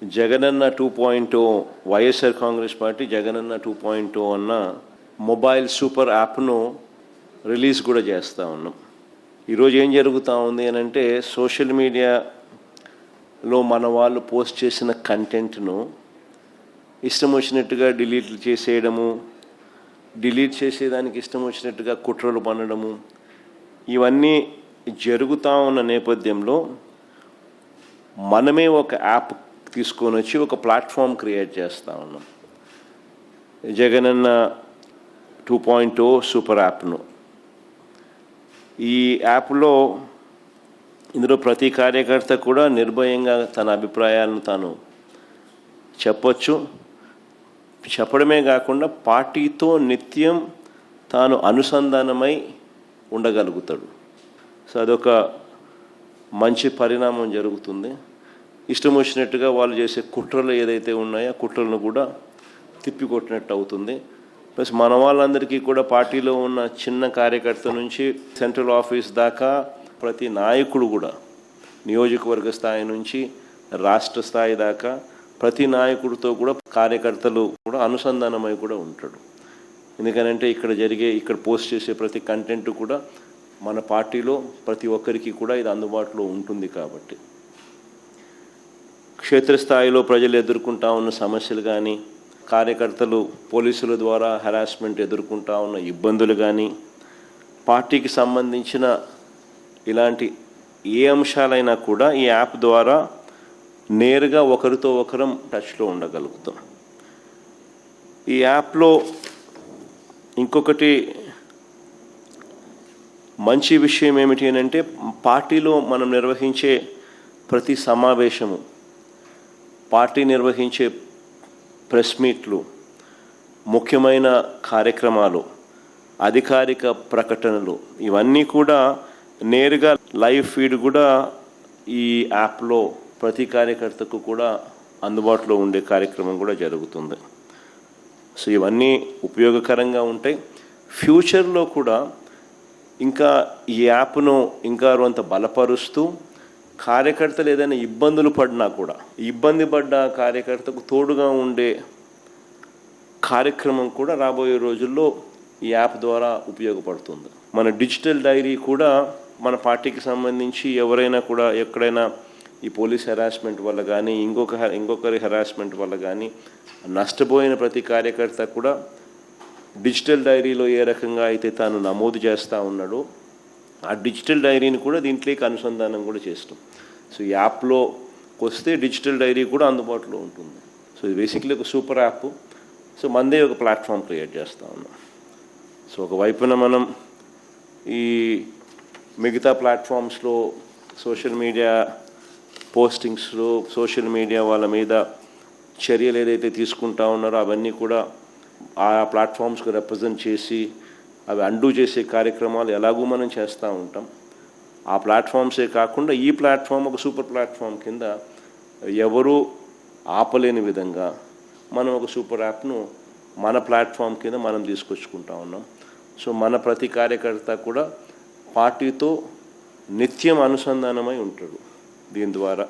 Jagananna 2.0 YSR Congress party Jagananna 2.0 అన్న mobile super యాప్ను release కూడా చేస్తూ ఉన్నాం. ఈరోజు ఏం జరుగుతూ ఉంది అని అంటే సోషల్ మీడియాలో మన వాళ్ళు పోస్ట్ చేసిన కంటెంట్ను ఇష్టం వచ్చినట్టుగా డిలీట్ చేసేయడము, డిలీట్ చేసేదానికి ఇష్టం వచ్చినట్టుగా కుట్రలు పన్నడము, ఇవన్నీ జరుగుతూ ఉన్న నేపథ్యంలో మనమే ఒక యాప్ తీసుకొని వచ్చి ఒక ప్లాట్ఫామ్ క్రియేట్ చేస్తూ ఉన్నాం. జగనన్న 2.0 సూపర్ యాప్ను. ఈ యాప్లో ఇందులో ప్రతి కార్యకర్త కూడా నిర్భయంగా తన అభిప్రాయాలను తాను చెప్పొచ్చు. చెప్పడమే కాకుండా పార్టీతో నిత్యం తాను అనుసంధానమై ఉండగలుగుతాడు. సో అదొక మంచి పరిణామం జరుగుతుంది. ఇష్టం వచ్చినట్టుగా వాళ్ళు చేసే కుట్రలు ఏదైతే ఉన్నాయో కుట్రలను కూడా తిప్పికొట్టినట్టు అవుతుంది. ప్లస్ మన వాళ్ళందరికీ కూడా పార్టీలో ఉన్న చిన్న కార్యకర్త నుంచి సెంట్రల్ ఆఫీస్ దాకా ప్రతి నాయకుడు కూడా నియోజకవర్గ స్థాయి నుంచి రాష్ట్ర స్థాయి దాకా ప్రతి నాయకుడితో కూడా కార్యకర్తలు కూడా అనుసంధానమై కూడా ఉంటాడు. ఎందుకనంటే ఇక్కడ పోస్ట్ చేసే ప్రతి కంటెంట్ కూడా మన పార్టీలో ప్రతి ఒక్కరికి కూడా ఇది అందుబాటులో ఉంటుంది. కాబట్టి క్షేత్రస్థాయిలో ప్రజలు ఎదుర్కొంటా ఉన్న సమస్యలు కానీ, కార్యకర్తలు పోలీసుల ద్వారా హెరాస్మెంట్ ఎదుర్కొంటా ఉన్న ఇబ్బందులు కానీ, పార్టీకి సంబంధించిన ఇలాంటి ఏ అంశాలైనా కూడా ఈ యాప్ ద్వారా నేరుగా ఒకరితో ఒకరం టచ్లో ఉండగలుగుతాం. ఈ యాప్లో ఇంకొకటి మంచి విషయం ఏమిటి అని అంటే పార్టీలో మనం నిర్వహించే ప్రతి సమావేశము, పార్టీ నిర్వహించే ప్రెస్ మీట్లు, ముఖ్యమైన కార్యక్రమాలు, అధికారిక ప్రకటనలు ఇవన్నీ కూడా నేరుగా లైవ్ ఫీడ్ కూడా ఈ యాప్లో ప్రతి కార్యకర్తకు కూడా అందుబాటులో ఉండే కార్యక్రమం కూడా జరుగుతుంది. సో ఇవన్నీ ఉపయోగకరంగా ఉంటాయి. ఫ్యూచర్లో కూడా ఇంకా ఈ యాప్ను ఇంకా కొంత బలపరుస్తూ కార్యకర్తలు ఏదైనా ఇబ్బందులు పడినా కూడా ఇబ్బంది పడ్డ కార్యకర్తకు తోడుగా ఉండే కార్యక్రమం కూడా రాబోయే రోజుల్లో ఈ యాప్ ద్వారా ఉపయోగపడుతుంది. మన డిజిటల్ డైరీ కూడా మన పార్టీకి సంబంధించి ఎవరైనా కూడా ఎక్కడైనా ఈ పోలీస్ హెరాస్మెంట్ వల్ల కానీ ఇంకొకరి హెరాస్మెంట్ వల్ల కానీ నష్టపోయిన ప్రతి కార్యకర్త కూడా డిజిటల్ డైరీలో ఏ రకంగా అయితే తాను నమోదు చేస్తూ ఉన్నాడో ఆ డిజిటల్ డైరీని కూడా దీంట్లోకి అనుసంధానం కూడా చేస్తాం. సో ఈ యాప్లో వస్తే డిజిటల్ డైరీ కూడా అందుబాటులో ఉంటుంది. సో ఇది బేసిక్లీ ఒక సూపర్ యాప్. సో మనదే ఒక ప్లాట్ఫామ్ క్రియేట్ చేస్తూ ఉన్నాం. సో ఒకవైపున మనం ఈ మిగతా ప్లాట్ఫామ్స్లో సోషల్ మీడియా పోస్టింగ్స్లో సోషల్ మీడియా వాళ్ళ మీద చర్యలు ఏదైతే తీసుకుంటా ఉన్నారో అవన్నీ కూడా ఆ ప్లాట్ఫామ్స్కి రిప్రజెంట్ చేసి అవి అండూ చేసే కార్యక్రమాలు ఎలాగూ మనం చేస్తూ ఉంటాం. ఆ ప్లాట్ఫామ్సే కాకుండా ఈ ప్లాట్ఫామ్ ఒక సూపర్ ప్లాట్ఫామ్ కింద ఎవరూ ఆపలేని విధంగా మనం ఒక సూపర్ యాప్ను మన ప్లాట్ఫామ్ కింద మనం తీసుకొచ్చుకుంటా ఉన్నాం. సో మన ప్రతి కార్యకర్త కూడా పార్టీతో నిత్యం అనుసంధానమై ఉంటాడు దీని ద్వారా.